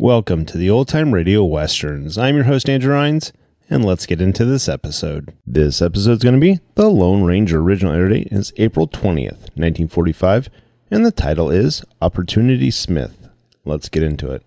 Welcome to the Old Time Radio Westerns. I'm your host, Andrew Rhynes, and let's get into this episode. This episode is going to be The Lone Ranger. Original air date is April 20th, 1945, and the title is Opportunity Smith. Let's get into it.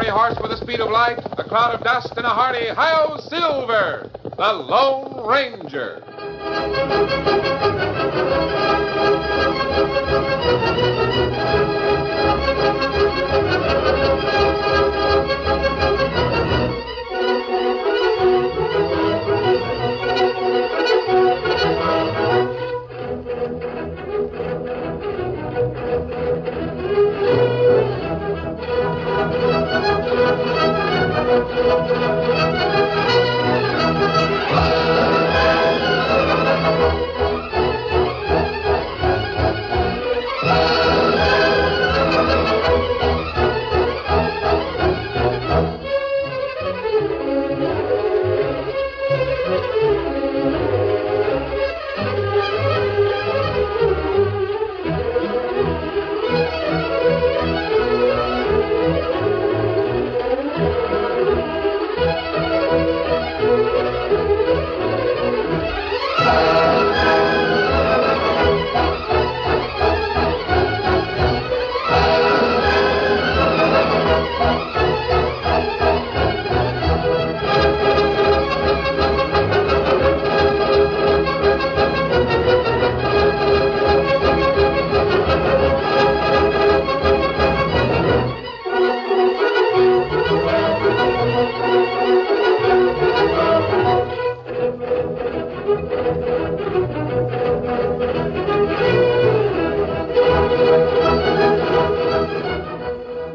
Horse with the speed of light, a cloud of dust, and a hearty hi-yo Silver, the Lone Ranger.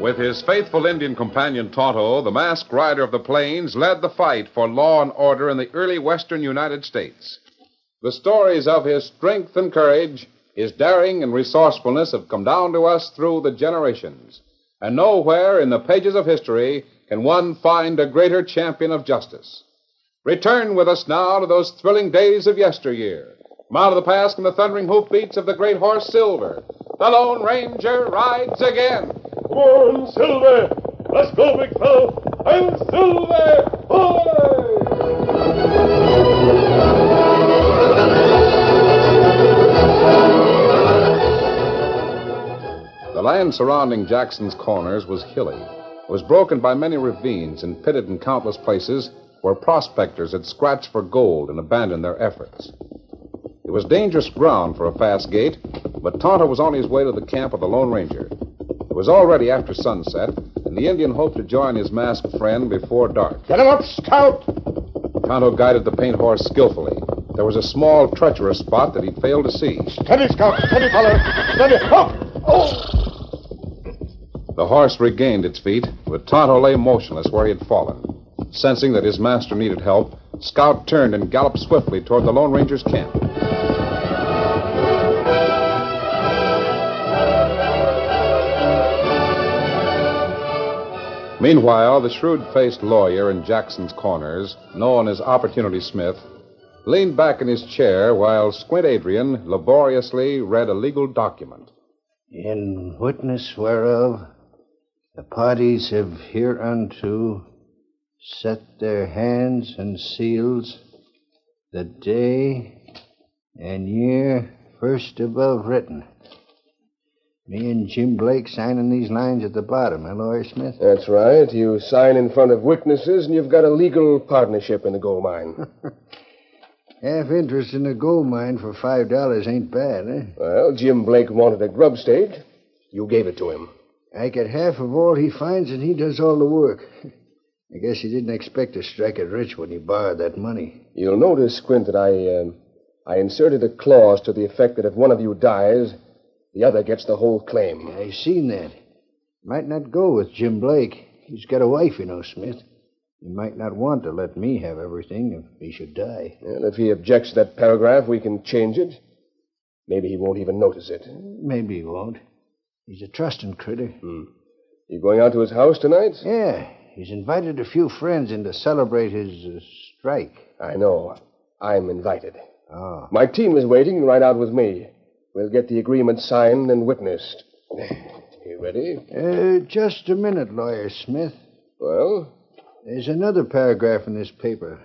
With his faithful Indian companion Tonto, the masked rider of the plains led the fight for law and order in the early western United States. The stories of his strength and courage, his daring and resourcefulness have come down to us through the generations. And nowhere in the pages of history can one find a greater champion of justice. Return with us now to those thrilling days of yesteryear. From out of the past come the thundering hoofbeats of the great horse Silver. The Lone Ranger rides again. Come on, Silver! Let's go, big fellow! I'm Silver! Ahoy! The land surrounding Jackson's Corners was hilly. It was broken by many ravines and pitted in countless places where prospectors had scratched for gold and abandoned their efforts. It was dangerous ground for a fast gait, but Tonto was on his way to the camp of the Lone Ranger. It was already after sunset, and the Indian hoped to join his masked friend before dark. Get him up, Scout! Tonto guided the paint horse skillfully. There was a small, treacherous spot that he failed to see. Steady, Scout! Steady, fellow! Steady! Up! Oh! The horse regained its feet, but Tonto lay motionless where he had fallen. Sensing that his master needed help, Scout turned and galloped swiftly toward the Lone Ranger's camp. Meanwhile, the shrewd-faced lawyer in Jackson's Corners, known as Opportunity Smith, leaned back in his chair while Squint Adrian laboriously read a legal document. In witness whereof the parties have hereunto set their hands and seals the day and year first above written. Me and Jim Blake signing these lines at the bottom, eh, Lawyer Smith? That's right. You sign in front of witnesses, and you've got a legal partnership in the gold mine. Half interest in a gold mine for $5 ain't bad, eh? Well, Jim Blake wanted a grub stake. You gave it to him. I get half of all he finds, and he does all the work. I guess he didn't expect to strike it rich when he borrowed that money. You'll notice, Squint, that I inserted a clause to the effect that if one of you dies, the other gets the whole claim. I seen that. Might not go with Jim Blake. He's got a wife, you know, Smith. He might not want to let me have everything if he should die. Well, if he objects to that paragraph, we can change it. Maybe he won't even notice it. Maybe he won't. He's a trusting critter. You going out to his house tonight? Yeah, he's invited a few friends in to celebrate his strike. I know. I'm invited. Oh. My team is waiting right out with me. We'll get the agreement signed and witnessed. You ready? Just a minute, Lawyer Smith. Well? There's another paragraph in this paper.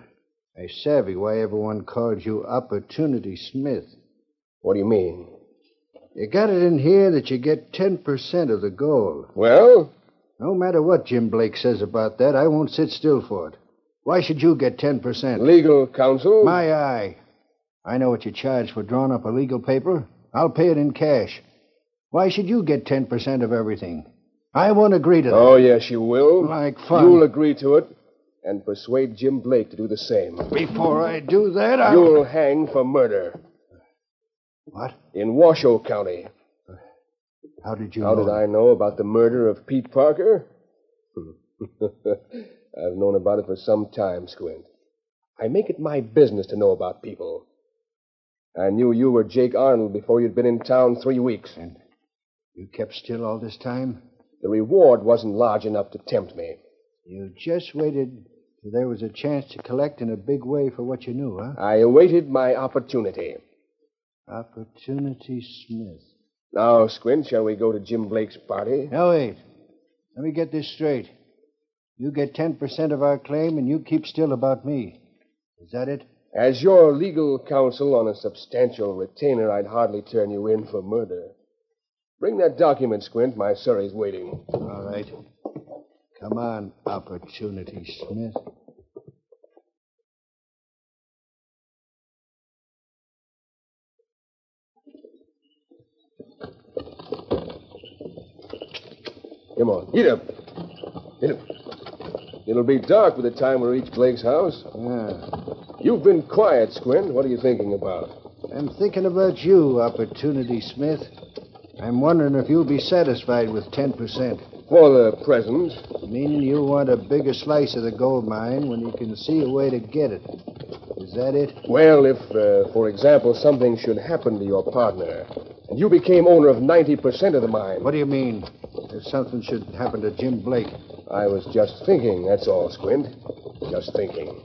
I savvy why everyone calls you Opportunity Smith. What do you mean? You got it in here that you get 10% of the gold. Well? No matter what Jim Blake says about that, I won't sit still for it. Why should you get 10%? Legal counsel? My eye. I know what you charge for drawing up a legal paper. I'll pay it in cash. Why should you get 10% of everything? I won't agree to that. Oh, yes, you will. Like fun. You'll agree to it and persuade Jim Blake to do the same. Before I do that, You'll hang for murder. What? In Washoe County. How did you How know? did I know about the murder of Pete Parker? I've known about it for some time, Squint. I make it my business to know about people. I knew you were Jake Arnold before you'd been in town 3 weeks. And you kept still all this time? The reward wasn't large enough to tempt me. You just waited till there was a chance to collect in a big way for what you knew, huh? I awaited my opportunity. Opportunity Smith. Now, Squint, shall we go to Jim Blake's party? Now, wait. Let me get this straight. You get 10% of our claim, and you keep still about me. Is that it? As your legal counsel on a substantial retainer, I'd hardly turn you in for murder. Bring that document, Squint. My surrey's waiting. All right. Come on, Opportunity Smith. Come on. Get up. Get up. It'll be dark by the time we reach Blake's house. Yeah. You've been quiet, Squint. What are you thinking about? I'm thinking about you, Opportunity Smith. I'm wondering if you'll be satisfied with 10%. For the present. Meaning you want a bigger slice of the gold mine when you can see a way to get it. Is that it? Well, if, for example, something should happen to your partner, and you became owner of 90% of the mine. What do you mean? If something should happen to Jim Blake. I was just thinking, that's all, Squint. Just thinking.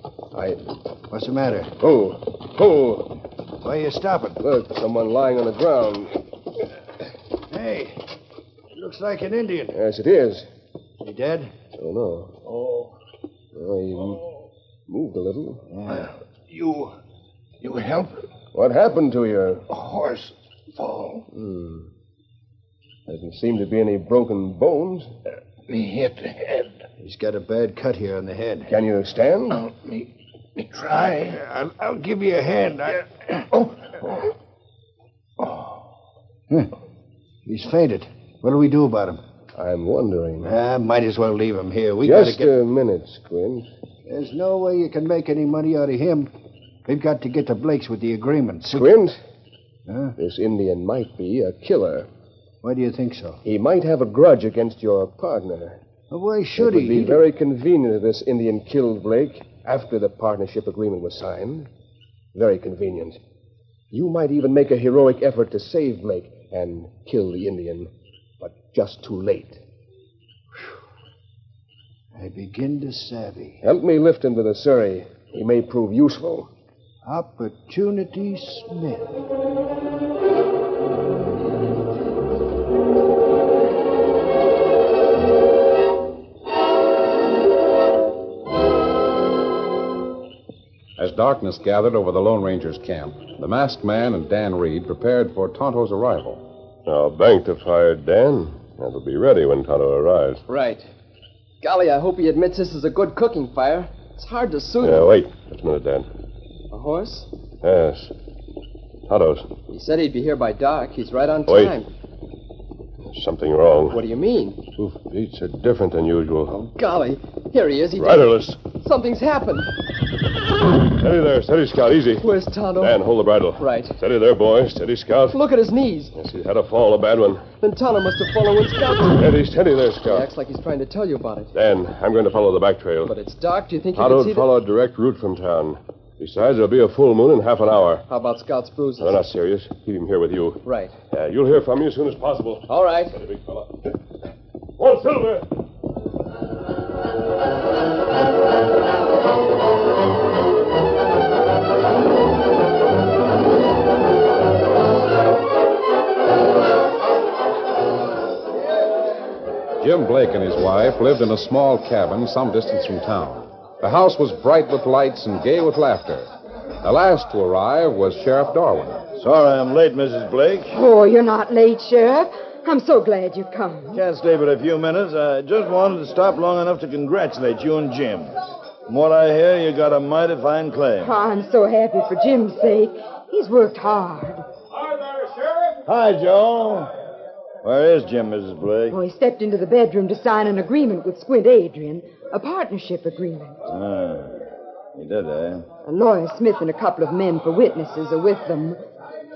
What's the matter? Oh. Why are you stopping? Look, someone lying on the ground. Hey, it looks like an Indian. Yes, it is. He dead? Oh, no. Oh. Well, he moved a little. Yeah. You help? What happened to you? A horse fall. Doesn't seem to be any broken bones. Me hit the head. He's got a bad cut here on the head. Can you stand? Me try. I'll give you a hand. He's fainted. What'll we do about him? I'm wondering. Might as well leave him here. We Just gotta get... a minute, Squint. There's no way you can make any money out of him. We've got to get to Blake's with the agreement. Squint? Huh? This Indian might be a killer. Why do you think so? He might have a grudge against your partner. Well, why should It would he? be very convenient if this Indian killed Blake after the partnership agreement was signed. Very convenient. You might even make a heroic effort to save Blake and kill the Indian, but just too late. I begin to savvy. Help me lift him to the surrey. He may prove useful. Opportunity Smith. As darkness gathered over the Lone Ranger's camp, the masked man and Dan Reed prepared for Tonto's arrival. Now, bank the fire, Dan. That'll be ready when Tonto arrives. Right. Golly, I hope he admits this is a good cooking fire. It's hard to soothe him. Wait. Just a minute, Dan. A horse? Yes. Tonto's. He said he'd be here by dark. He's right on Wait. time. There's something wrong. What do you mean? Hoof beats are different than usual. Oh, golly. Here he is. Riderless. Something's happened. Steady there. Steady, Scout. Easy. Where's Tonto? Dan, hold the bridle. Right. Steady there, boy. Steady, Scout. Look at his knees. Yes, he's had a fall, a bad one. Then Tonto must have fallen when Scout... Steady there, He Scout. acts like he's trying to tell you about it. Dan, I'm going to follow the back trail. But it's dark. Do you think you can Tonto'd see follow a direct route from town. Besides, there'll be a full moon in half an hour. How about Scout's bruises? They're not serious. Keep him here with you. Right. You'll hear from me as soon as possible. All right. Steady, big fella. One silver. Jim Blake and his wife lived in a small cabin some distance from town. The house was bright with lights and gay with laughter. The last to arrive was Sheriff Darwin. Sorry I'm late, Mrs. Blake. Oh, you're not late, Sheriff. I'm so glad you've come. Can't stay but a few minutes. I just wanted to stop long enough to congratulate you and Jim. From what I hear, you got a mighty fine claim. Oh, I'm so happy for Jim's sake. He's worked hard. Hi there, Sheriff. Hi, Joe. Where is Jim, Mrs. Blake? Oh, he stepped into the bedroom to sign an agreement with Squint Adrian, a partnership agreement. He did, eh? Lawyer Smith and a couple of men for witnesses are with them.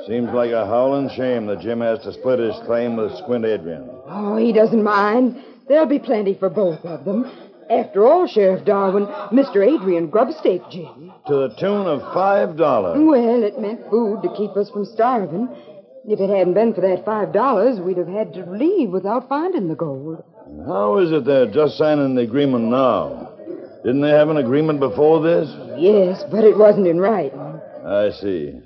Seems like a howling shame that Jim has to split his claim with Squint Adrian. Oh, he doesn't mind. There'll be plenty for both of them. After all, Sheriff Darwin, Mr. Adrian grub-staked Jim. To the tune of $5. Well, it meant food to keep us from starving. If it hadn't been for that $5, we'd have had to leave without finding the gold. How is it they're just signing the agreement now? Didn't they have an agreement before this? Yes, but it wasn't in writing. I see.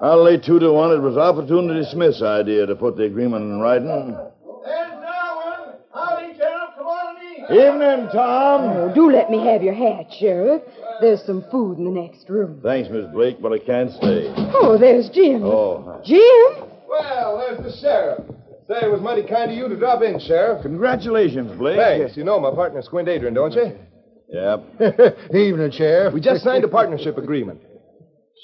I'll lay 2 to 1. It was Opportunity Smith's idea to put the agreement in writing. There's Darwin. Howdy, Sheriff. Come on in. Evening, Tom. Oh, do let me have your hat, Sheriff. There's some food in the next room. Thanks, Miss Blake, but I can't stay. Oh, there's Jim. Oh. Jim? Well, there's the sheriff. Say, it was mighty kind of you to drop in, Sheriff. Congratulations, Blake. Thanks. You know my partner, Squint Adrian, don't you? Yep. Evening, Sheriff. We just signed a partnership agreement.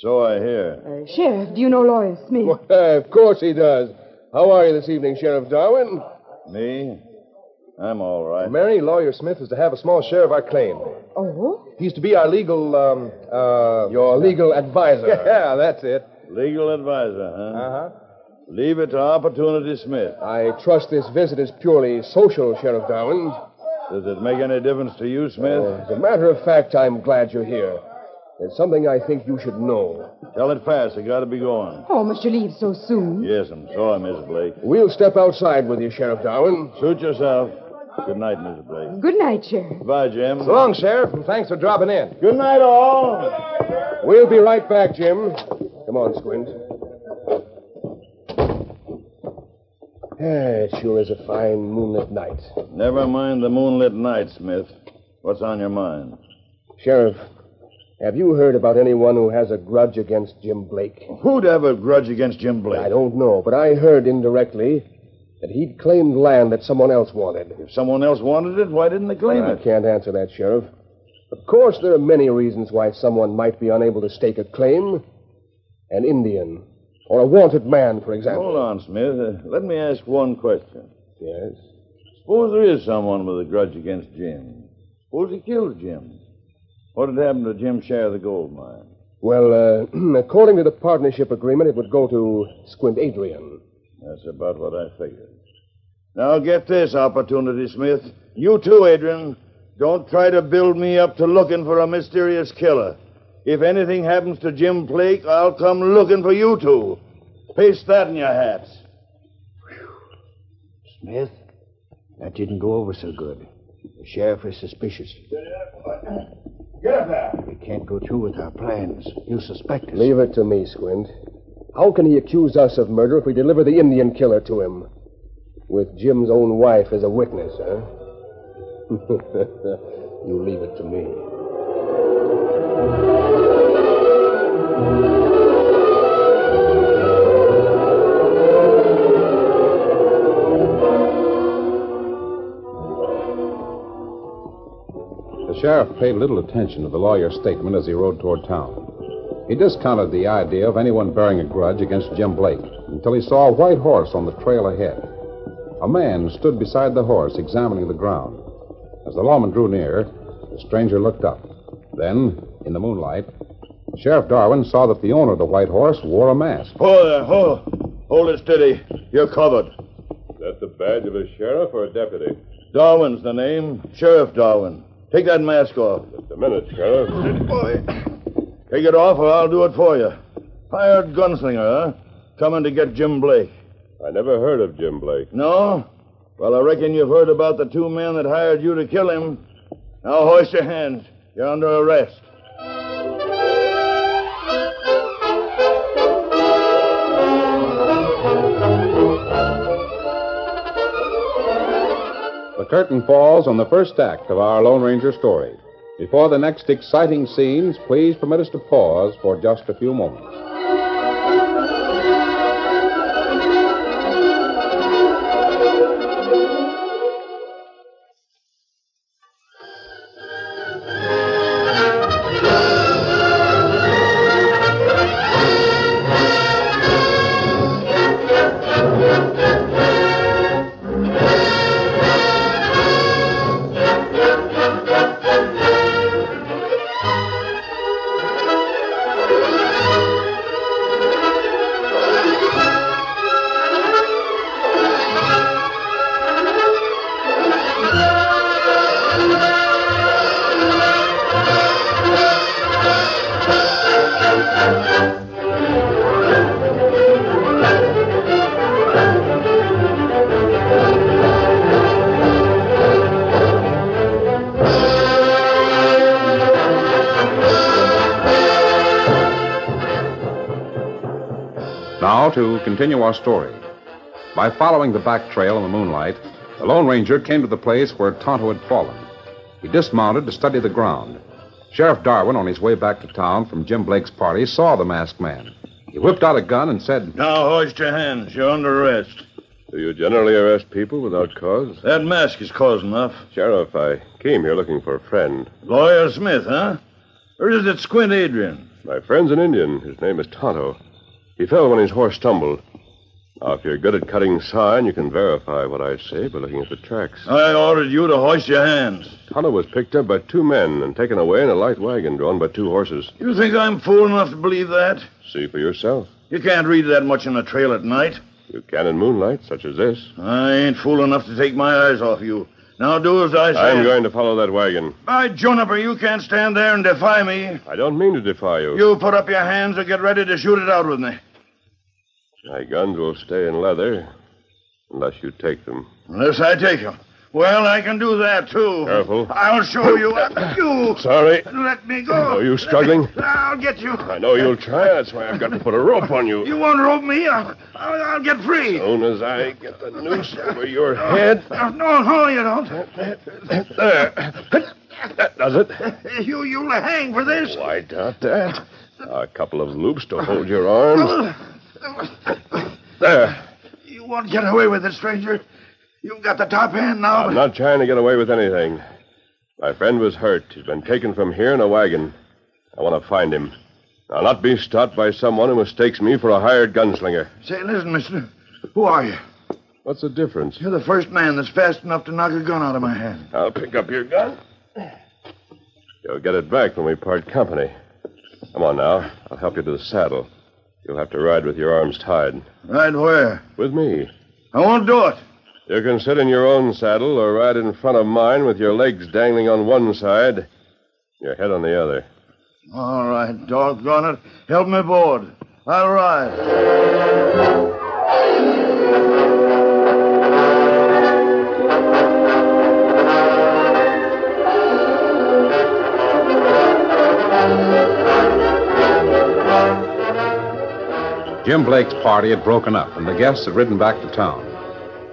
So I hear. Sheriff, do you know Lawyer Smith? Of course he does. How are you this evening, Sheriff Darwin? Me? I'm all right. Mary, Lawyer Smith is to have a small share of our claim. Oh? He's to be our legal, your legal advisor. Yeah, that's it. Legal advisor, huh? Uh-huh. Leave it to Opportunity Smith. I trust this visit is purely social, Sheriff Darwin. Does it make any difference to you, Smith? As a matter of fact, I'm glad you're here. It's something I think you should know. Tell it fast. I gotta be going. Oh, must you leave so soon? Yes, I'm sorry, Miss Blake. We'll step outside with you, Sheriff Darwin. Suit yourself. Good night, Mrs. Blake. Good night, Sheriff. Goodbye, Jim. So long, Sheriff, and thanks for dropping in. Good night, all. We'll be right back, Jim. Come on, Squint. It sure is a fine moonlit night. Never mind the moonlit night, Smith. What's on your mind? Sheriff, have you heard about anyone who has a grudge against Jim Blake? Who'd have a grudge against Jim Blake? I don't know, but I heard indirectly that he'd claimed land that someone else wanted. If someone else wanted it, why didn't they claim I it? can't answer that, Sheriff. Of course, there are many reasons why someone might be unable to stake a claim. An Indian, or a wanted man, for example. Hold on, Smith. Let me ask one question. Yes? Suppose there is someone with a grudge against Jim. Suppose he killed Jim. What'd happen to Jim's share of the gold mine? Well, according to the partnership agreement, it would go to Squint Adrian. That's about what I figured. Now get this, Opportunity Smith. You too, Adrian. Don't try to build me up to looking for a mysterious killer. If anything happens to Jim Blake, I'll come looking for you two. Paste that in your hats. Smith, that didn't go over so good. The sheriff is suspicious. Get up there. We can't go through with our plans. He'll suspect us. Leave it to me, Squint. How can he accuse us of murder if we deliver the Indian killer to him? With Jim's own wife as a witness, huh? You leave it to me. The sheriff paid little attention to the lawyer's statement as he rode toward town. He discounted the idea of anyone bearing a grudge against Jim Blake until he saw a white horse on the trail ahead. A man stood beside the horse, examining the ground. As the lawman drew near, the stranger looked up. Then, in the moonlight, Sheriff Darwin saw that the owner of the white horse wore a mask. Oh, there. Hold it steady. You're covered. Is that the badge of a sheriff or a deputy? Darwin's the name. Sheriff Darwin. Take that mask off. Just a minute, Sheriff. Boy. Take it off or I'll do it for you. Hired gunslinger, huh? Coming to get Jim Blake. I never heard of Jim Blake. No? Well, I reckon you've heard about the two men that hired you to kill him. Now hoist your hands. You're under arrest. The curtain falls on the first act of our Lone Ranger story. Before the next exciting scenes, please permit us to pause for just a few moments. Now, to continue our story. By following the back trail in the moonlight, the Lone Ranger came to the place where Tonto had fallen. He dismounted to study the ground. Sheriff Darwin, on his way back to town from Jim Blake's party, saw the masked man. He whipped out a gun and said, Now hoist your hands. You're under arrest. Do you generally arrest people without cause? That mask is cause enough. Sheriff, I came here looking for a friend. Lawyer Smith, huh? Or is it Squint Adrian? My friend's an Indian. His name is Tonto. He fell when his horse stumbled. Now, if you're good at cutting sign, you can verify what I say by looking at the tracks. I ordered you to hoist your hands. Tonto was picked up by two men and taken away in a light wagon drawn by two horses. You think I'm fool enough to believe that? See for yourself. You can't read that much on the trail at night. You can in moonlight, such as this. I ain't fool enough to take my eyes off you. Now do as I say. I'm going to follow that wagon. By Juniper, you can't stand there and defy me. I don't mean to defy you. You put up your hands or get ready to shoot it out with me. My guns will stay in leather unless you take them. Unless I take them. Well, I can do that, too. Careful. I'll show you. You. Sorry. Let me go. Are you struggling? I'll get you. I know you'll try. That's why I've got to put a rope on you. You won't rope me. I'll get free. As soon as I get the noose over your head. No, you don't. There. That does it. You'll hang for this. Oh, I doubt that. A couple of loops to hold your arms. There. You won't get away with it, stranger. You've got the top hand now. I'm not trying to get away with anything. My friend was hurt. He's been taken from here in a wagon. I want to find him. I'll not be stopped by someone who mistakes me for a hired gunslinger. Say, listen, mister. Who are you? What's the difference? You're the first man that's fast enough to knock a gun out of my hand. I'll pick up your gun. You'll get it back when we part company. Come on now. I'll help you to the saddle. You'll have to ride with your arms tied. Ride where? With me. I won't do it. You can sit in your own saddle or ride in front of mine with your legs dangling on one side, your head on the other. All right, doggone it. Help me aboard. I'll ride. Jim Blake's party had broken up, and the guests had ridden back to town.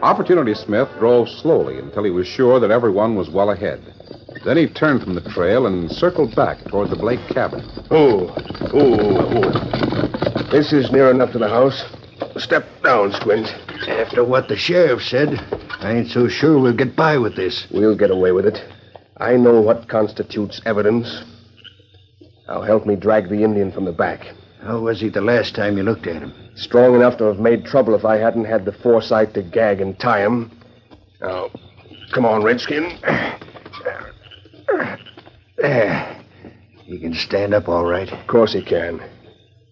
Opportunity Smith drove slowly until he was sure that everyone was well ahead. Then he turned from the trail and circled back toward the Blake cabin. Oh. This is near enough to the house. Step down, Squint. After what the sheriff said, I ain't so sure we'll get by with this. We'll get away with it. I know what constitutes evidence. Now help me drag the Indian from the back. How was he the last time you looked at him? Strong enough to have made trouble if I hadn't had the foresight to gag and tie him. Now, come on, Redskin. There. He can stand up all right. Of course he can.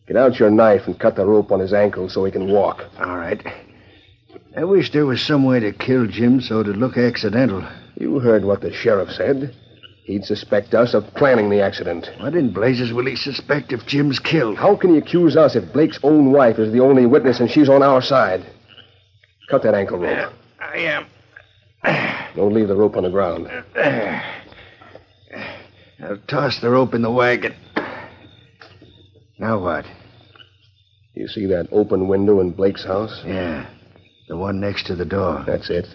Get out your knife and cut the rope on his ankle so he can walk. All right. I wish there was some way to kill Jim so it'd look accidental. You heard what the sheriff said. He'd suspect us of planning the accident. What in blazes will he suspect if Jim's killed? How can he accuse us if Blake's own wife is the only witness and she's on our side? Cut that ankle rope. I am. Don't leave the rope on the ground. I'll toss the rope in the wagon. Now what? You see that open window in Blake's house? Yeah, the one next to the door. That's it.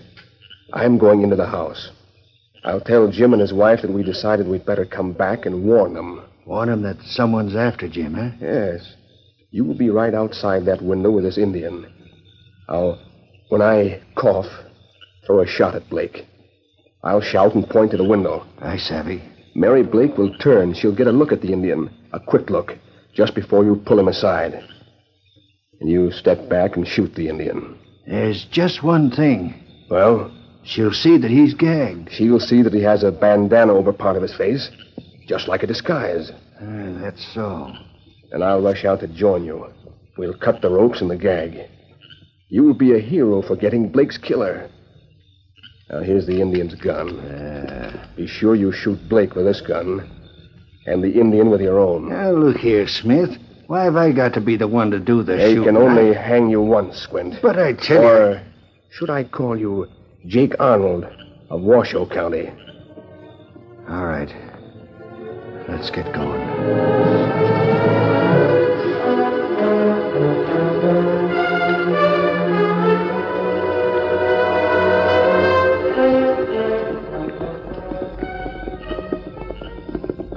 I'm going into the house. I'll tell Jim and his wife that we decided we'd better come back and warn them. Warn him that someone's after Jim, huh? Yes. You will be right outside that window with this Indian. When I cough, throw a shot at Blake. I'll shout and point to the window. I savvy. Mary Blake will turn. She'll get a look at the Indian. A quick look, just before you pull him aside. And you step back and shoot the Indian. There's just one thing. Well? She'll see that he's gagged. She'll see that he has a bandana over part of his face, just like a disguise. That's so. And I'll rush out to join you. We'll cut the ropes and the gag. You'll be a hero for getting Blake's killer. Now, here's the Indian's gun. Be sure you shoot Blake with this gun, and the Indian with your own. Now, look here, Smith. Why have I got to be the one to do the They shooting? can only hang you once, Squint. But I tell you... Or should I call you Jake Arnold of Washoe County? All right. Let's get going.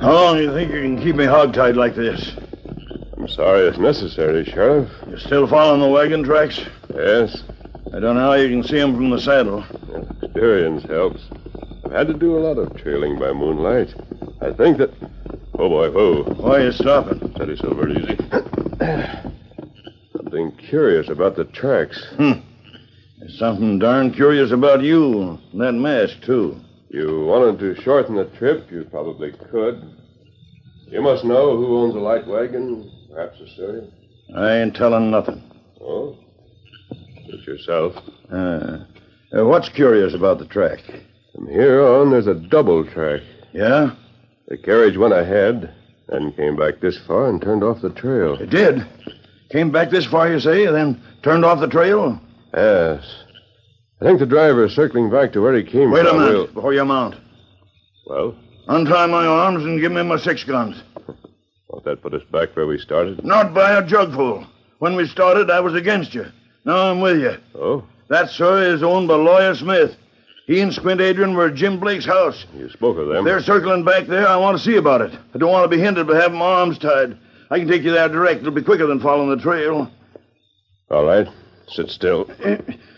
How long do you think you can keep me hogtied like this? I'm sorry it's necessary, Sheriff. You still following the wagon tracks? Yes. I don't know how you can see them from the saddle. Experience helps. I've had to do a lot of trailing by moonlight. I think that... Oh, boy, whoa. Why are you stopping? Steady, Silver, easy. Something curious about the tracks. There's something darn curious about you and that mask, too. You wanted to shorten the trip, you probably could. You must know who owns a light wagon, perhaps a city. I ain't telling nothing. Oh? It's yourself. What's curious about the track? From here on, there's a double track. Yeah? The carriage went ahead, then came back this far and turned off the trail. It did? Came back this far, you say, and then turned off the trail? Yes. I think the driver is circling back to where he came Wait from. a minute before you mount. Well? Untie my arms and give me my 6 guns. Won't that put us back where we started? Not by a jugful. When we started, I was against you. Now I'm with you. Oh? That, sir, is owned by Lawyer Smith. He and Squint Adrian were at Jim Blake's house. You spoke of them. If they're circling back there, I want to see about it. I don't want to be hindered by having my arms tied. I can take you there direct. It'll be quicker than following the trail. All right. Sit still.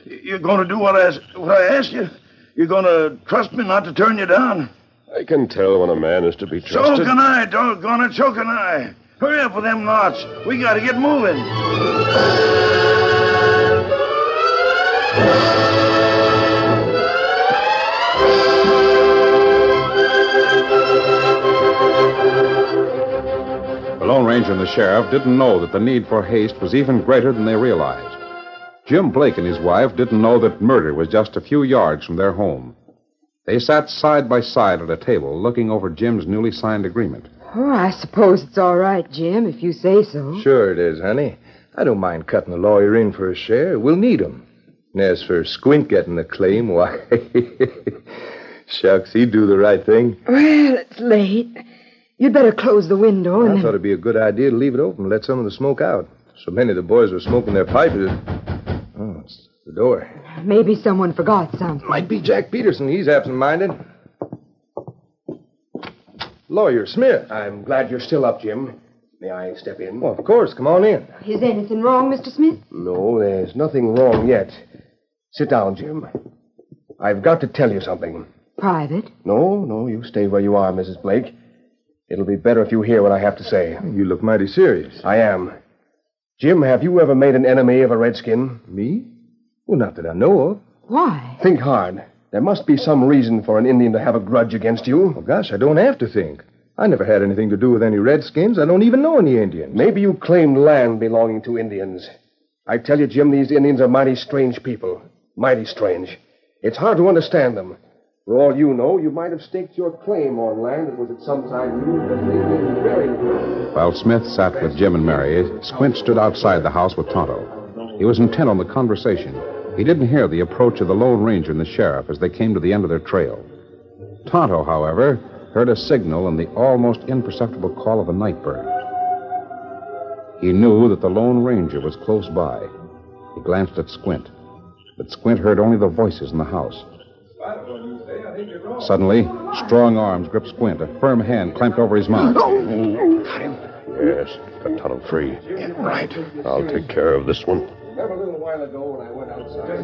You're going to do what I ask you? You're going to trust me not to turn you down? I can tell when a man is to be So trusted. can I, doggone it. So can I. Hurry up with them knots. We got to get moving. The Lone Ranger and the sheriff didn't know that the need for haste was even greater than they realized. Jim Blake and his wife didn't know that murder was just a few yards from their home. They sat side by side at a table looking over Jim's newly signed agreement. Oh, I suppose it's all right, Jim, if you say so. Sure it is, honey. I don't mind cutting the lawyer in for a share. We'll need him. And as for Squint getting the claim, why... Shucks, he'd do the right thing. Well, it's late. You'd better close the window and I then... thought it'd be a good idea to leave it open and let some of the smoke out. So many of the boys were smoking their pipes. Oh, it's the door. Maybe someone forgot something. Might be Jack Peterson. He's absent-minded. Lawyer Smith. I'm glad you're still up, Jim. May I step in? Well, of course. Come on in. Is anything wrong, Mr. Smith? No, there's nothing wrong yet. Sit down, Jim. I've got to tell you something. Private? No, you stay where you are, Mrs. Blake. It'll be better if you hear what I have to say. You look mighty serious. I am. Jim, have you ever made an enemy of a redskin? Me? Well, not that I know of. Why? Think hard. There must be some reason for an Indian to have a grudge against you. Well, gosh, I don't have to think. I never had anything to do with any redskins. I don't even know any Indians. Maybe you claimed land belonging to Indians. I tell you, Jim, these Indians are mighty strange people. Mighty strange. It's hard to understand them. For all you know, you might have staked your claim on land that was at some time used as an Indian burying ground. While Smith sat with Jim and Mary, Squint stood outside the house with Tonto. He was intent on the conversation. He didn't hear the approach of the Lone Ranger and the sheriff as they came to the end of their trail. Tonto, however, heard a signal and the almost imperceptible call of a night bird. He knew that the Lone Ranger was close by. He glanced at Squint, but Squint heard only the voices in the house. Suddenly, strong arms gripped Squint. A firm hand clamped over his mouth. Got him? Yes, got Tonto free. Get right. I'll take care of this one. Remember a little while ago when I went outside? I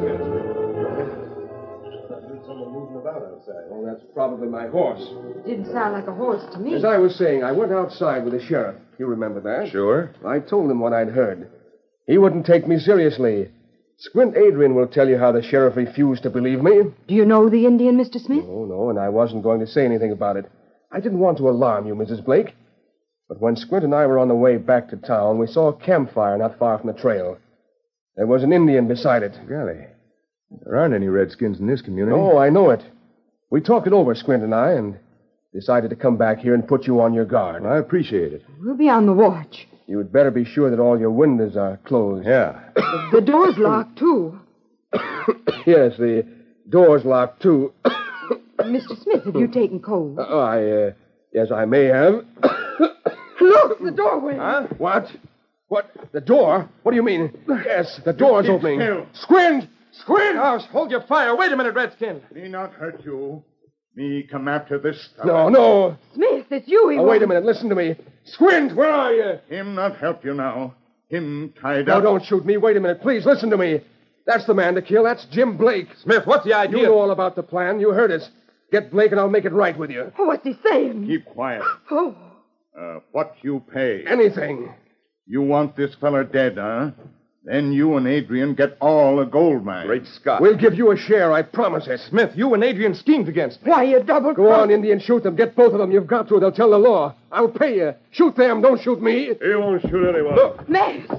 heard someone moving about outside. Oh, that's probably my horse. Didn't sound like a horse to me. As I was saying, I went outside with the sheriff. You remember that? Sure. I told him what I'd heard. He wouldn't take me seriously. Squint Adrian will tell you how the sheriff refused to believe me. Do you know the Indian, Mr. Smith? No, and I wasn't going to say anything about it. I didn't want to alarm you, Mrs. Blake. But when Squint and I were on the way back to town, we saw a campfire not far from the trail. There was an Indian beside it. Golly, there aren't any redskins in this community. Oh, I know it. We talked it over, Squint and I, and decided to come back here and put you on your guard. I appreciate it. We'll be on the watch. You had better be sure that all your windows are closed. Yeah. The door's locked, too. Yes, the door's locked, too. Mr. Smith, have you taken cold? Yes, I may have. Look, the doorway. Huh? What? What? The door? What do you mean? Yes, the door's opening. Squint! Squint! House, hold your fire. Wait a minute, Redskin. Me not hurt you. Me come after this No, no. Smith, it's you. Wait a minute. Listen to me. Squint, where are you? Him not help you now. Him tied No, up. don't shoot me. Wait a minute. Please, listen to me. That's the man to kill. That's Jim Blake. Smith, what's the idea? You know all about the plan. You heard us. Get Blake and I'll make it right with you. Oh, what's he saying? Keep quiet. Oh. What you pay? Anything. You want this feller dead, huh? Then you and Adrian get all the gold mine. Great Scott. We'll give you a share, I promise it. Smith, you and Adrian schemed against me. Why, you double... Go on, Indian, shoot them. Get both of them. You've got to. They'll tell the law. I'll pay you. Shoot them. Don't shoot me. He won't shoot anyone. Look. Mask.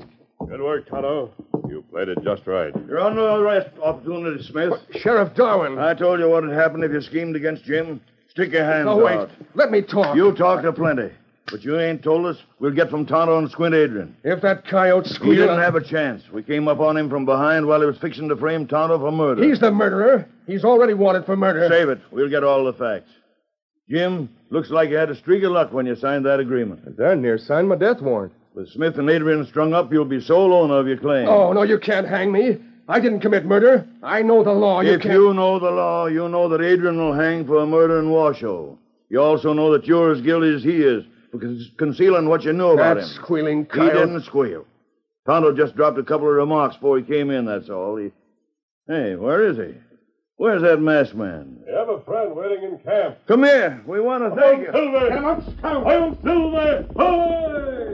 Good work, Tonto. You played it just right. You're on no arrest opportunity, Smith. Sheriff Darwin. I told you what would happen if you schemed against Jim. Stick your hands Oh, wait. out. Let me talk. You talk to plenty. But you ain't told us. We'll get from Tonto and Squint Adrian. If that coyote He squealed... didn't have a chance. We came up on him from behind while he was fixing to frame Tonto for murder. He's the murderer. He's already wanted for murder. Save it. We'll get all the facts. Jim, looks like you had a streak of luck when you signed that agreement. I darn near signed my death warrant. With Smith and Adrian strung up, you'll be sole owner of your claim. Oh, no, you can't hang me. I didn't commit murder. I know the law. If you know the law, you know that Adrian will hang for a murder in Washoe. You also know that you're as guilty as he is for concealing what you knew about That him. squealing He coyote. didn't squeal. Tonto just dropped a couple of remarks before he came in, that's all. Hey, where is he? Where's that masked man? We have a friend waiting in camp. Come here. We want to thank you. Silver! I'm Silver!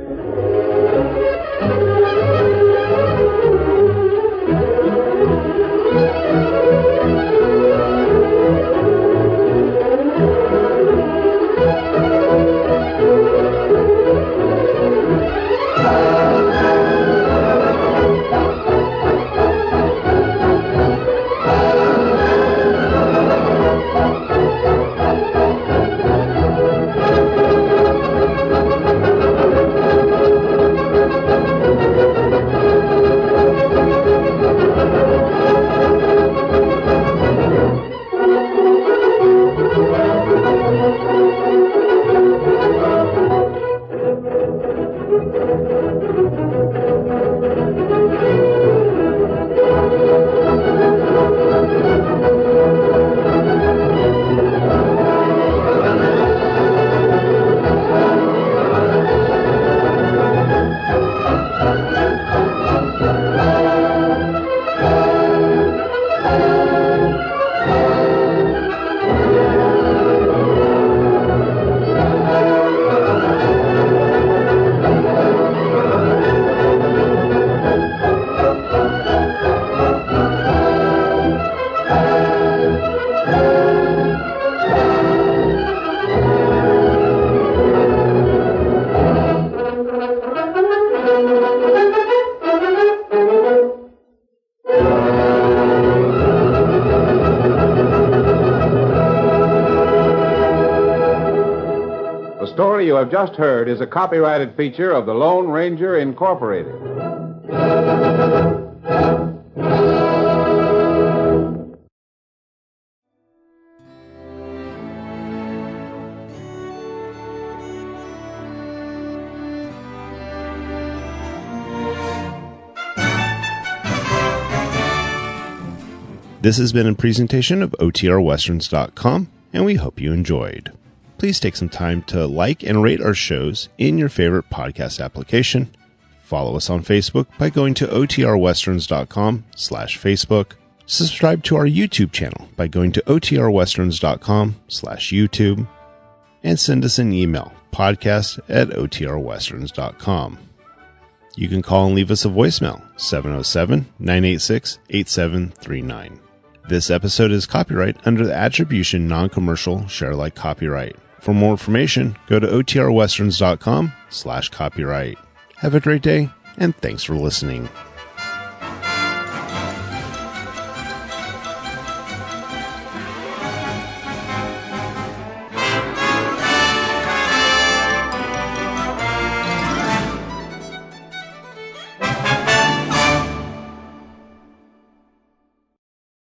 story you have just heard is a copyrighted feature of the Lone Ranger Incorporated. This has been a presentation of OTRWesterns.com, and we hope you enjoyed. Please take some time to like and rate our shows in your favorite podcast application. Follow us on Facebook by going to OTRWesterns.com/Facebook. Subscribe to our YouTube channel by going to OTRWesterns.com/YouTube. And send us an email, podcast@OTRWesterns.com. You can call and leave us a voicemail, 707-986-8739. This episode is copyright under the Attribution Non-Commercial Share-alike copyright. For more information, go to OTRWesterns.com/copyright. Have a great day, and thanks for listening.